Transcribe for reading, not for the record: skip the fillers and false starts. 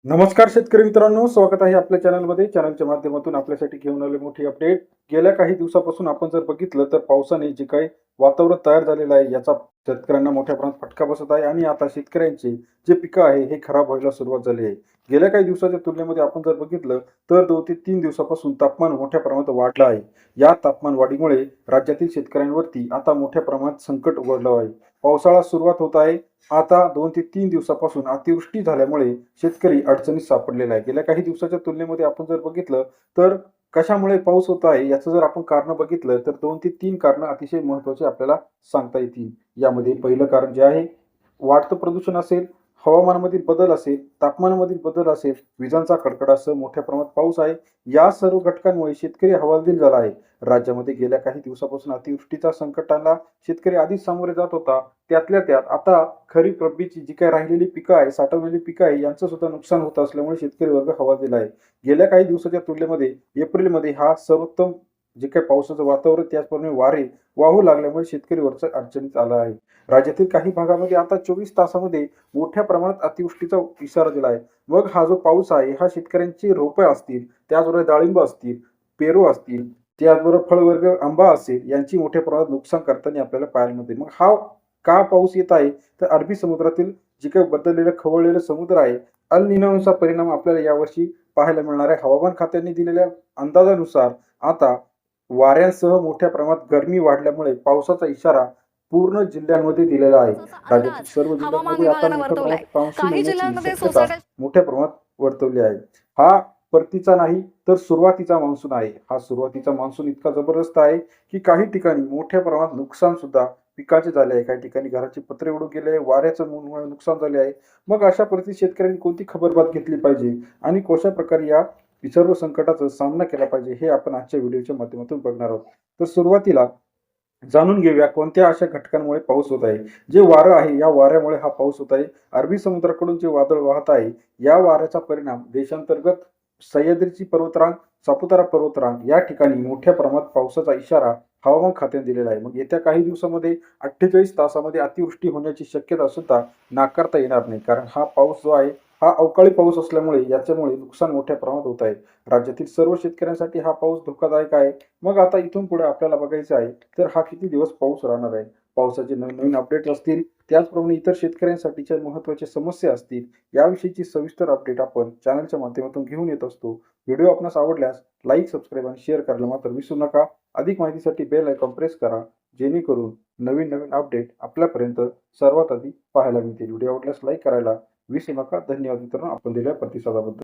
नमस्कार शेतकरी मित्रांनो, स्वागत आहे आपल्या चॅनलमध्ये. चॅनलच्या माध्यमातून आपल्यासाठी घेऊन आले मोठी अपडेट. गेल्या काही दिवसापासून आपण जर बघितलं तर पावसाने जे काही वातावरण तयार झालेलं आहे याचा शेतकऱ्यांना मोठ्या प्रमाणात फटका बसत आहे आणि आता शेतकऱ्यांची जे पिकं आहे हे खराब व्हायला सुरुवात झाली आहे. गेल्या काही दिवसाच्या तुलनेमध्ये आपण जर बघितलं तर 2 ते 3 दिवसापासून तापमान मोठ्या प्रमाणात वाढलं आहे. या तापमान वाढीमुळे राज्यातील शेतकऱ्यांवरती आता मोठ्या प्रमाणात संकट ओढवलं आहे. पावसाळा सुरुवात होत आहे. आता 2 ते 3 दिवसापासून अतिवृष्टी झाल्यामुळे शेतकरी अडचणीत सापडलेला आहे. गेल्या काही दिवसाच्या तुलनेमध्ये आपण जर बघितलं तर कशामुळे पाऊस होत आहे याचं जर आपण कारण बघितलं तर 2 ते 3 कारणं अतिशय महत्त्वाची आपल्याला सांगता येतील. यामध्ये पहिलं कारण जे आहे वाढतं प्रदूषण असेल, हवामानामधील बदल असेल, तापमानामधील बदल असेल, विजांचा कडकडासह मोठ्या प्रमाणात पाऊस आहे. या सर्व घटकांमुळे शेतकरी हवालदिल झाला आहे. राज्यामध्ये गेल्या काही दिवसापासून अतिवृष्टीच्या संकटाला शेतकरी आधीच सामोरे जात होता. त्यातल्या त्यात आता खरीप रब्बीची जी काही राहिलेली पिकं आहे, साठवलेली पिकं आहे यांचं सुद्धा नुकसान होत असल्यामुळे शेतकरी वर्ग हवालदिल आहे. गेल्या काही दिवसाच्या तुलनेमध्ये एप्रिलमध्ये हा सर्वोत्तम जे काही पावसाचं वातावरण त्याचप्रमाणे वारे वाहू लागल्यामुळे शेतकरी वर्ग अडचणीत आला आहे. राज्यातील काही भागामध्ये आता 24 तासामध्ये मोठ्या प्रमाणात अतिवृष्टीचा इशारा दिला आहे. मग हा जो पाऊस आहे हा शेतकऱ्यांची रोपे असतील, त्याचबरोबर डाळिंब असतील, पेरू असतील, त्याचबरोबर फळवर्ग आंबा असेल यांची मोठ्या प्रमाणात नुकसान करताना आपल्याला पाहायला मिळते. मग हा का पाऊस येत आहे तर अरबी समुद्रातील जे काही बदललेलं खवळलेलं समुद्र आहे, अल निनोचा परिणाम आपल्याला यावर्षी पाहायला मिळणार आहे. हवामान खात्याने दिलेल्या अंदाजानुसार आता वाऱ्यांसह मोठ्या प्रमाणात गरमी वाढल्यामुळे पावसाचा इशारा पूर्ण जिल्ह्यांमध्ये दिलेला आहे. पावसाचा राज्यातील अंदाज सर्व हवामान जिल्ह्यांमध्ये आता विभागानं मोठ्या वर्तवलाय. प्रमाणात मान्सून काही येण्याची जिल्ह्यांमध्ये शक्यता मोठ्या प्रमाणात वर्तवली आहे. हा परतीचा नाही तर सुरुवातीचा मान्सून आहे. हा सुरुवातीचा मान्सून इतका जबरदस्त आहे की काही ठिकाणी मोठ्या प्रमाणात नुकसान सुद्धा पिकाचे झाले आहे. काही ठिकाणी घराचे पत्रे उडून गेले आहे, वाऱ्याचं नुकसान झाले आहे. मग अशा परिस्थितीत शेतकऱ्यांनी कोणती खबरबात घेतली पाहिजे आणि कशा प्रकारे या सर्व संकटाचा सामना केला पाहिजे हे आपण आजच्या व्हिडिओच्या माध्यमातून बघणार आहोत. तर सुरुवातीला जाणून घेऊया कोणत्या अशा घटकांमुळे पाऊस होत आहे. जे वारं आहे या वाऱ्यामुळे हा पाऊस होत आहे. अरबी समुद्राकडून जे वादळ वाहत आहे या वाऱ्याचा परिणाम देशांतर्गत सह्याद्रीची पर्वतरांग, सापुतारा पर्वतरांग या ठिकाणी मोठ्या प्रमाणात पावसाचा इशारा हवामान खात्याने दिलेला आहे. मग येत्या काही दिवसामध्ये 48 तासामध्ये अतिवृष्टी होण्याची शक्यता सुद्धा नाकारता येणार नाही. कारण हा पाऊस जो आहे हा अवकाळी पाऊस असल्यामुळे याच्यामुळे नुकसान मोठ्या प्रमाणात होत आहे. राज्यातील सर्व शेतकऱ्यांसाठी हा पाऊस धोकादायक आहे. मग आता इथून पुढे आपल्याला बघायचं आहे तर हा किती दिवस पाऊस राहणार आहे. पावसाचे नवीन अपडेट असतील, त्याचप्रमाणे इतर शेतकऱ्यांसाठीच्या महत्त्वाच्या समस्या असतील, याविषयीची सविस्तर अपडेट आपण चॅनलच्या माध्यमातून घेऊन येत असतो. व्हिडिओ आपणास आवडल्यास लाईक, सबस्क्राईब आणि शेअर करायला मात्र विसरू नका. अधिक माहितीसाठी बेल आयकॉन प्रेस करा, जेणेकरून नवीन नवीन अपडेट आपल्यापर्यंत सर्वात आधी पाहायला मिळतील. व्हिडिओ आवडल्यास लाईक करायला विसरू नका. धन्यवाद मित्रांनो आपण दिलेल्या प्रतिसादाबद्दल.